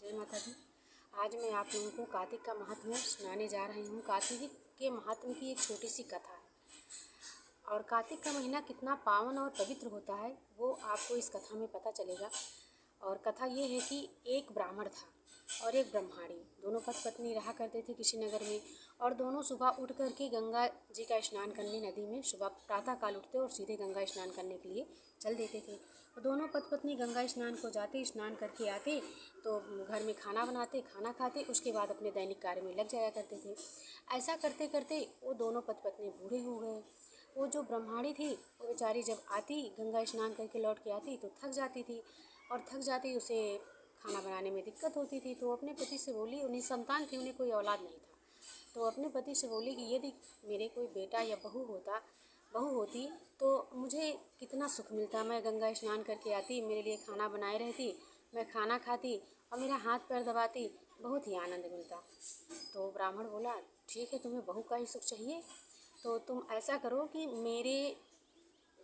जय माता दी। आज मैं आप लोगों को कार्तिक का महात्म्य सुनाने जा रही हूँ। कार्तिक के महात्म्य की एक छोटी सी कथा है और कार्तिक का महीना कितना पावन और पवित्र होता है वो आपको इस कथा में पता चलेगा। और कथा ये है कि एक ब्राह्मण था और एक ब्रह्माणी, दोनों पति पत्नी रहा करते थे किसी नगर में। और दोनों सुबह उठ कर के गंगा जी का स्नान करने नदी में सुबह प्रातः काल उठते और सीधे गंगा स्नान करने के लिए चल देते थे। और दोनों पति पत्नी गंगा स्नान को जाते, स्नान करके आते तो घर में खाना बनाते, खाना खाते, उसके बाद अपने दैनिक कार्य में लग जाया करते थे। ऐसा करते करते वो दोनों पति पत्नी बूढ़े हो गए। वो जो ब्रह्माणी थी वो बेचारी जब आती, गंगा स्नान करके लौट के आती तो थक जाती थी और थक जाती उसे खाना बनाने में दिक्कत होती थी। तो अपने पति से बोली, उन्हें संतान थी, उन्हें कोई औलाद नहीं था, तो अपने पति से बोली कि यदि मेरे कोई बेटा या बहू होती तो मुझे कितना सुख मिलता। मैं गंगा स्नान करके आती, मेरे लिए खाना बनाए रहती, मैं खाना खाती और मेरा हाथ पैर दबाती, बहुत ही आनंद मिलता। तो ब्राह्मण बोला, ठीक है, तुम्हें बहू का ही सुख चाहिए तो तुम ऐसा करो कि मेरे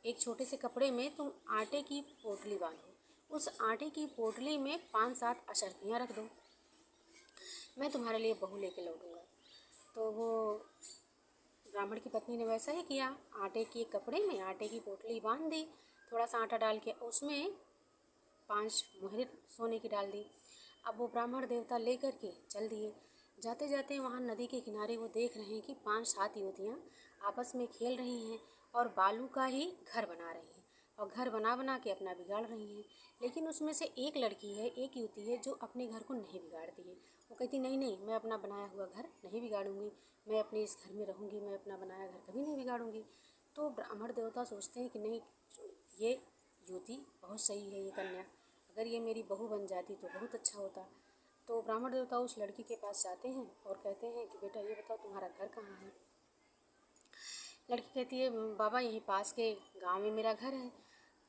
एक छोटे से कपड़े में तुम आटे की पोटली बांधो, उस आटे की पोटली में 5-7 अशर्फियाँ रख दो, मैं तुम्हारे लिए बहू लेके लौटूंगा। तो वो ब्राह्मण की पत्नी ने वैसा ही किया। आटे के कपड़े में आटे की पोटली बांध दी, थोड़ा सा आटा डाल के उसमें 5 मोहर सोने की डाल दी। अब वो ब्राह्मण देवता ले कर के चल दिए। जाते जाते वहाँ नदी के किनारे वो देख रहे हैं कि 5-7 युवतियाँ आपस में खेल रही हैं और बालू का ही घर बना रही हैं और घर बना बना के अपना बिगाड़ रही हैं। लेकिन उसमें से एक लड़की है, एक युवती है जो अपने घर को नहीं बिगाड़ती है। वो कहती, नहीं नहीं, मैं अपना बनाया हुआ घर नहीं बिगाड़ूंगी, मैं अपने इस घर में रहूँगी, मैं अपना बनाया घर कभी नहीं बिगाड़ूंगी। तो ब्राह्मण देवता सोचते हैं कि नहीं, ये युवती बहुत सही है, ये कन्या, अगर ये मेरी बहू बन जाती तो बहुत अच्छा होता। तो ब्राह्मण देवता उस लड़की के पास जाते हैं और कहते हैं कि बेटा ये बताओ तुम्हारा घर कहाँ है। लड़की कहती है, बाबा यहीं पास के गांव में मेरा घर है।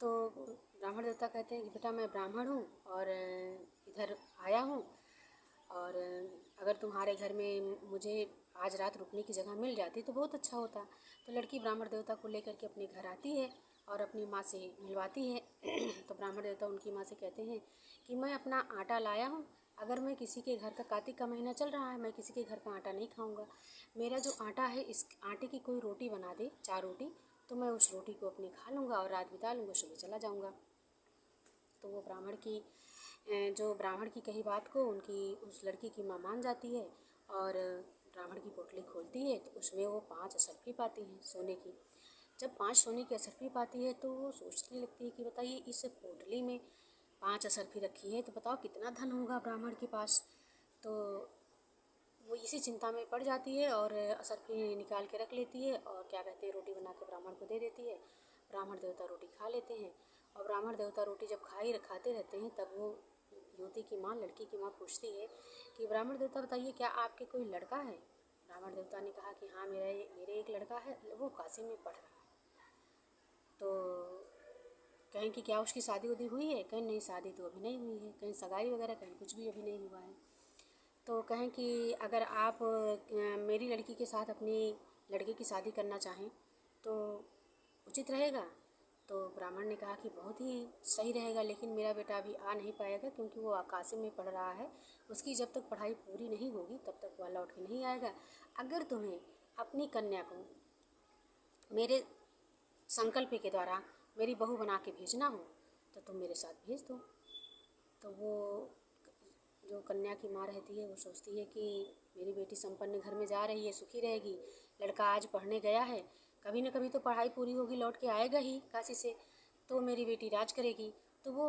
तो ब्राह्मण देवता कहते हैं कि बेटा मैं ब्राह्मण हूँ और इधर आया हूँ और अगर तुम्हारे घर में मुझे आज रात रुकने की जगह मिल जाती तो बहुत अच्छा होता। तो लड़की ब्राह्मण देवता को लेकर के अपने घर आती है और अपनी माँ से मिलवाती है। तो ब्राह्मण देवता उनकी माँ से कहते हैं कि मैं अपना आटा लाया हूँ, अगर मैं किसी के घर का, कार्तिक का महीना चल रहा है, मैं किसी के घर का आटा नहीं खाऊंगा, मेरा जो आटा है इस आटे की कोई रोटी बना दे, 4 रोटी, तो मैं उस रोटी को अपनी खा लूँगा और रात बिता लूँगा, सुबह चला जाऊँगा। तो वो जो ब्राह्मण की कही बात को उनकी उस लड़की की माँ मान जाती है और ब्राह्मण की पोटली खोलती है तो उसमें वो 5 असरफी पाती है सोने की। जब 5 सोने की असरफी पाती है तो वो सोचने लगती है कि बताइए, इस पोटली में 5 असरफी रखी है तो बताओ कितना धन होगा ब्राह्मण के पास। तो वो इसी चिंता में पड़ जाती है और असरफी निकाल के रख लेती है और क्या कहते हैं, रोटी बना के ब्राह्मण को दे देती है। ब्राह्मण देवता रोटी खा लेते हैं और ब्राह्मण देवता रोटी जब खाते रहते हैं तब वो युवती की माँ, लड़की की माँ पूछती है कि ब्राह्मण देवता बताइए, क्या आपके कोई लड़का है। ब्राह्मण देवता ने कहा कि हाँ, मेरे एक लड़का है, वो काशी में पढ़ रहा है। तो कहें कि क्या उसकी शादी उदी हुई है। कहें नहीं, शादी तो अभी नहीं हुई है। कहें सगाई वगैरह, कहें कुछ भी अभी नहीं हुआ है। तो कहें कि अगर आप मेरी लड़की के साथ अपनी लड़के की शादी करना चाहें तो उचित रहेगा। तो ब्राह्मण ने कहा कि बहुत ही सही रहेगा, लेकिन मेरा बेटा अभी आ नहीं पाएगा क्योंकि वो काशी में पढ़ रहा है, उसकी जब तक पढ़ाई पूरी नहीं होगी तब तक वह लौट के नहीं आएगा। अगर तुम्हें अपनी कन्या को मेरे संकल्प के द्वारा मेरी बहू बना के भेजना हो तो तुम मेरे साथ भेज दो। तो वो जो कन्या की माँ रहती है वो सोचती है कि मेरी बेटी संपन्न घर में जा रही है, सुखी रहेगी, लड़का आज पढ़ने गया है, कभी न कभी तो पढ़ाई पूरी होगी, लौट के आएगा ही काशी से, तो मेरी बेटी राज करेगी। तो वो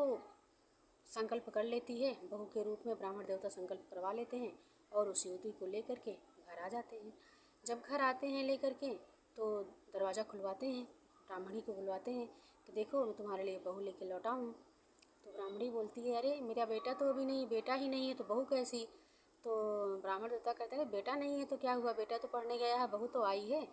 संकल्प कर लेती है, बहू के रूप में ब्राह्मण देवता संकल्प करवा लेते हैं और उस युवती को लेकर के घर आ जाते हैं। जब घर आते हैं लेकर के तो दरवाज़ा खुलवाते हैं, ब्राह्मणी को बुलवाते हैं कि देखो मैं तुम्हारे लिए बहू लेके लौटा हूँ। तो ब्राह्मणी बोलती है, अरे मेरा बेटा तो अभी नहीं, बेटा ही नहीं है तो बहू कैसी। तो ब्राह्मण देवता कहता है, बेटा नहीं है तो क्या हुआ, बेटा तो पढ़ने गया है, बहू तो आई है।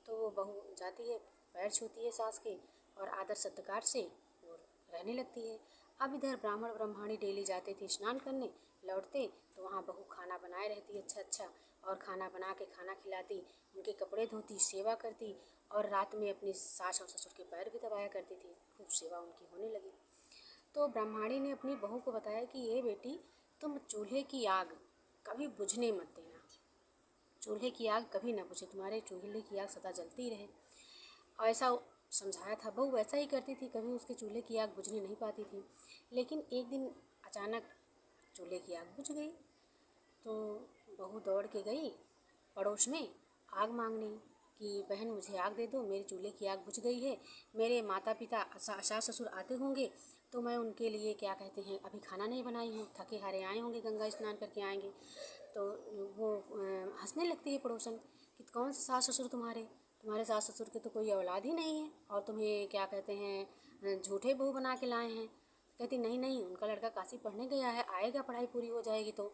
तो वो बहू जाती है, पैर छूती है सास के और आदर सत्कार से वो रहने लगती है। अब इधर ब्राह्मण ब्रह्माणी डेली जाते थे स्नान करने, लौटते तो वहाँ बहू खाना बनाए रहती अच्छा अच्छा, और खाना बना के खाना खिलाती, उनके कपड़े धोती, सेवा करती और रात में अपनी सास और ससुर के पैर भी दबाया करती थी। खूब सेवा उनकी होने लगी। तो ब्रह्माणी ने अपनी बहू को बताया कि ये बेटी, तुम चूल्हे की आग कभी बुझने मत देना। चूल्हे की आग कभी ना बुझे, तुम्हारे चूल्हे की आग सदा जलती रहे। और ऐसा समझाया था। बहू वैसा ही करती थी, कभी उसके चूल्हे की आग बुझने नहीं पाती थी। लेकिन एक दिन अचानक चूल्हे की आग बुझ गई। तो बहू दौड़ के गई पड़ोस में आग मांगने कि बहन मुझे आग दे दो, मेरे चूल्हे की आग बुझ गई है। मेरे माता पिता सास ससुर आते होंगे तो मैं उनके लिए क्या कहते हैं अभी खाना नहीं बनाई हूँ, थके हारे आए होंगे, गंगा स्नान करके आएंगे। तो वो हंसने लगती है पड़ोसन कि कौन से सास ससुर तुम्हारे सास ससुर के तो कोई औलाद ही नहीं है और तुम्हें क्या कहते हैं झूठे बहू बना के लाए हैं। कहती नहीं नहीं, उनका लड़का काशी पढ़ने गया है, आएगा पढ़ाई पूरी हो जाएगी तो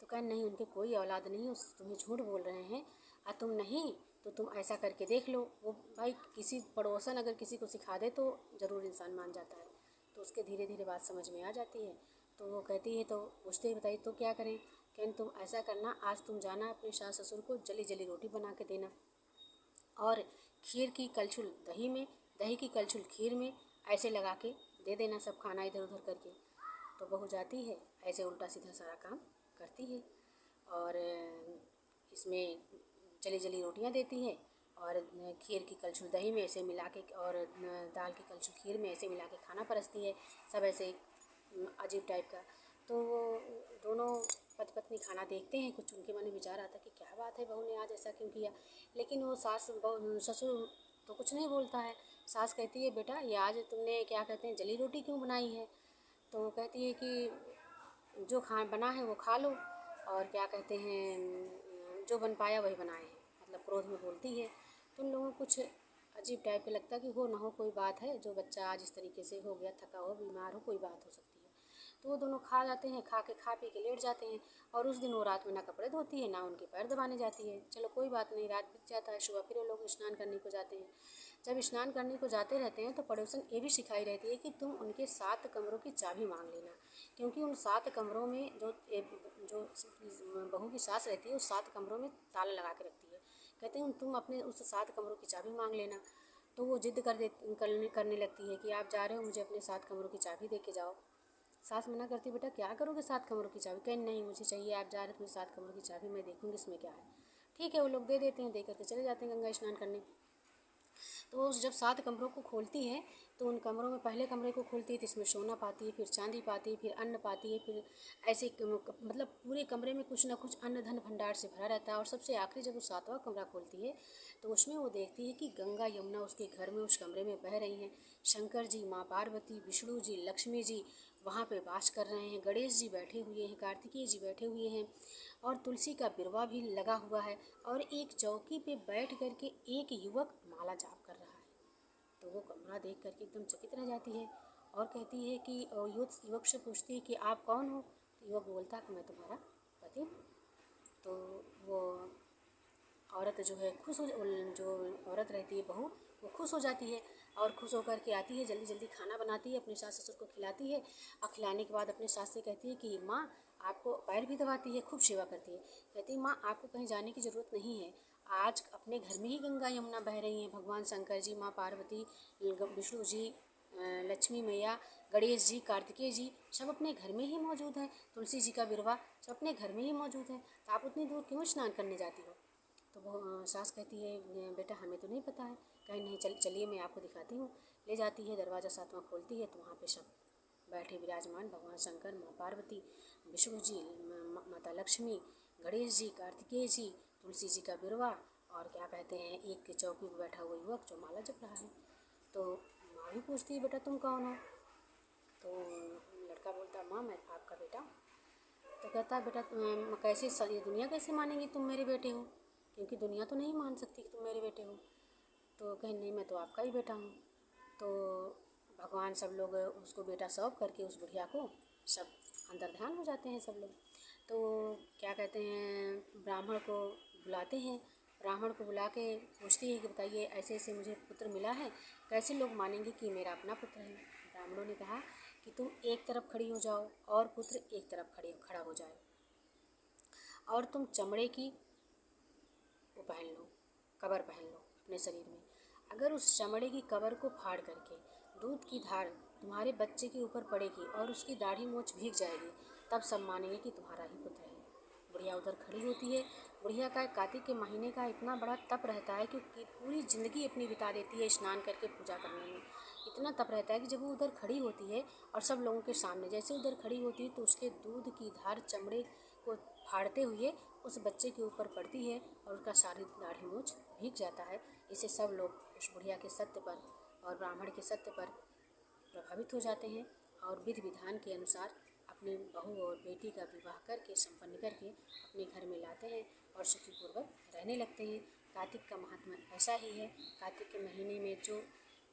कह नहीं, उनके कोई औलाद नहीं है, तुम्हें झूठ बोल रहे हैं। और तुम नहीं तो तुम ऐसा करके देख लो। वो भाई किसी पड़ोसन अगर किसी को सिखा दे तो ज़रूर इंसान मान जाता है। तो उसके धीरे धीरे बात समझ में आ जाती है। तो वो कहती है, तो पूछते ही बताइए तो क्या करें। कहन तुम ऐसा करना, आज तुम जाना अपने सास ससुर को जली जली रोटी बना के देना और खीर की कलछुल दही में, दही की कलछुल खीर में ऐसे लगा के दे देना सब खाना इधर उधर करके। तो बहू जाती है, ऐसे उल्टा सीधा सारा काम करती है और इसमें जली जली रोटियां देती है और खीर की कलछुल दही में ऐसे मिला के और दाल की कलछुल खीर में ऐसे मिला के खाना परसती है। सब ऐसे अजीब टाइप का। तो वो दोनों पति पत्नी खाना देखते हैं। कुछ उनके मन में विचार आता कि क्या बात है, बहू ने आज ऐसा क्यों किया। लेकिन वो ससुर तो कुछ नहीं बोलता है। सास कहती है बेटा ये आज तुमने क्या कहते हैं जली रोटी क्यों बनाई है। तो वो कहती है कि जो खा बना है वो खा लो और क्या कहते हैं जो बन पाया वही बनाए हैं, मतलब क्रोध में बोलती है। तो उन लोगों को कुछ अजीब टाइप का लगता कि हो ना हो कोई बात है, जो बच्चा आज इस तरीके से हो गया, थका हो, बीमार हो, कोई बात हो सकती है। तो वो दोनों खा जाते हैं, खा पी के लेट जाते हैं। और उस दिन वो रात में ना कपड़े धोती है ना उनके पैर दबाने जाती है। चलो कोई बात नहीं, रात बीत जाता है, सुबह फिर वो लोग स्नान करने को जाते हैं। जब स्नान करने को जाते रहते हैं तो पड़ोसन ये भी सिखाई रहती है कि तुम उनके 7 कमरों की चाबी मांग लेना, क्योंकि उन 7 कमरों में जो बहू की सास रहती है उस 7 कमरों में ताला लगा के रखती है। कहते हैं तुम अपने उस 7 कमरों की चाबी मांग लेना। तो वो जिद करने लगती है कि आप जा रहे हो, मुझे अपने 7 कमरों की चाबी दे के जाओ। सास मना करती बेटा क्या करोगे 7 कमरों की चाबी। कहीं नहीं मुझे चाहिए, आप जा रहे हो, मुझे 7 कमरों की चाबी, मैं देखूँगी इसमें क्या है। ठीक है, वो लोग दे देते हैं, दे करके चले जाते हैं गंगा स्नान करने। तो वो जब 7 कमरों को खोलती है तो उन कमरों में पहले कमरे को खोलती है तो इसमें सोना पाती है, फिर चांदी पाती है, फिर अन्न पाती है, फिर ऐसे मतलब पूरे कमरे में कुछ ना कुछ अन्न धन भंडार से भरा रहता है। और सबसे आखिरी जब वो 7वां कमरा खोलती है तो उसमें वो देखती है कि गंगा यमुना उसके घर में उस कमरे में बह रही हैं। शंकर जी, माँ पार्वती, विष्णु जी, लक्ष्मी जी वहाँ पे वास कर रहे हैं, गणेश जी बैठे हुए हैं, कार्तिकेय जी बैठे हुए हैं और तुलसी का बिरवा भी लगा हुआ है। और एक चौकी पे बैठ करके एक युवक माला जाप कर रहा है। तो वो कमरा देख करके एकदम चकित रह जाती है और कहती है कि युवक से पूछती है कि आप कौन हो। तो युवक बोलता है कि मैं तुम्हारा पति हूँ। तो वो औरत जो है जो औरत रहती है बहू, वो खुश हो जाती है और खुश होकर के आती है, जल्दी जल्दी खाना बनाती है, अपने सास ससुर को खिलाती है और खिलाने के बाद अपने सास से कहती है कि माँ आपको, पैर भी दबाती है, खूब सेवा करती है। कहती है माँ आपको कहीं जाने की ज़रूरत नहीं है, आज अपने घर में ही गंगा यमुना बह रही हैं। भगवान शंकर जी, माँ पार्वती, विष्णु जी, लक्ष्मी मैया, गणेश जी, कार्तिकेय जी सब अपने घर में ही मौजूद हैं। तुलसी जी का बिरवा सब अपने घर में ही मौजूद है, तो आप उतनी दूर क्यों स्नान करने जाती हो। तो वो सास कहती है बेटा हमें तो नहीं पता है। कहीं नहीं, चलिए मैं आपको दिखाती हूँ। ले जाती है, दरवाज़ा 7वां खोलती है तो वहाँ पे सब बैठे विराजमान, भगवान शंकर, माँ पार्वती, विष्णु जी, माता लक्ष्मी, गणेश जी, कार्तिकेय जी, तुलसी जी का बिरवा और क्या कहते हैं एक चौकी पर बैठा हुआ युवक जो माला जप रहा है। तो माँ भी पूछती है बेटा तुम कौन हो। तो लड़का बोलता माँ मैं आपका बेटा हूँ। तो कहता है बेटा कैसे ये दुनिया कैसे मानेंगी तुम मेरे बेटे हो, क्योंकि दुनिया तो नहीं मान सकती कि तुम मेरे बेटे हो। तो कहीं नहीं मैं तो आपका ही बेटा हूँ। तो भगवान सब लोग उसको बेटा सौंप करके उस बुढ़िया को सब अंदर ध्यान हो जाते हैं सब लोग। तो क्या कहते हैं ब्राह्मण को बुलाते हैं। ब्राह्मण को बुला के पूछती है कि बताइए ऐसे ऐसे मुझे पुत्र मिला है, कैसे लोग मानेंगे कि मेरा अपना पुत्र है। ब्राह्मणों ने कहा कि तुम एक तरफ खड़ी हो जाओ और पुत्र एक तरफ खड़ा हो जाए और तुम चमड़े की वो पहन लो, कवर पहन लो अपने शरीर में। अगर उस चमड़े की कवर को फाड़ करके दूध की धार तुम्हारे बच्चे के ऊपर पड़ेगी और उसकी दाढ़ी मूंछ भीग जाएगी तब सब मानेंगे कि तुम्हारा ही पुत्र है। बुढ़िया उधर खड़ी होती है। बुढ़िया का कार्तिक के महीने का इतना बड़ा तप रहता है कि पूरी ज़िंदगी अपनी बिता देती है स्नान करके पूजा करने में। इतना तप रहता है कि जब वो उधर खड़ी होती है और सब लोगों के सामने जैसे उधर खड़ी होती है तो उसके दूध की धार चमड़े को फाड़ते हुए उस बच्चे के ऊपर पड़ती है और उसका सारी दाढ़ी मूंछ भीग जाता है। इससे सब लोग उस बुढ़िया के सत्य पर और ब्राह्मण के सत्य पर प्रभावित हो जाते हैं और विधि विधान के अनुसार अपनी बहू और बेटी का विवाह करके संपन्न करके अपने घर में लाते हैं और सुखीपूर्वक रहने लगते हैं। कार्तिक का महात्मा ऐसा ही है। कार्तिक के महीने में जो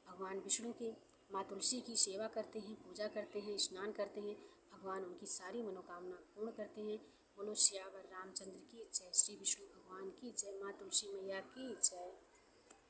भगवान विष्णु की माँ तुलसी की सेवा करते हैं, पूजा करते हैं, स्नान करते हैं, भगवान उनकी सारी मनोकामना पूर्ण करते हैं। बोलो सियावर रामचंद्र की जय, श्री विष्णु भगवान की जय, माँ तुलसी मैया की जय।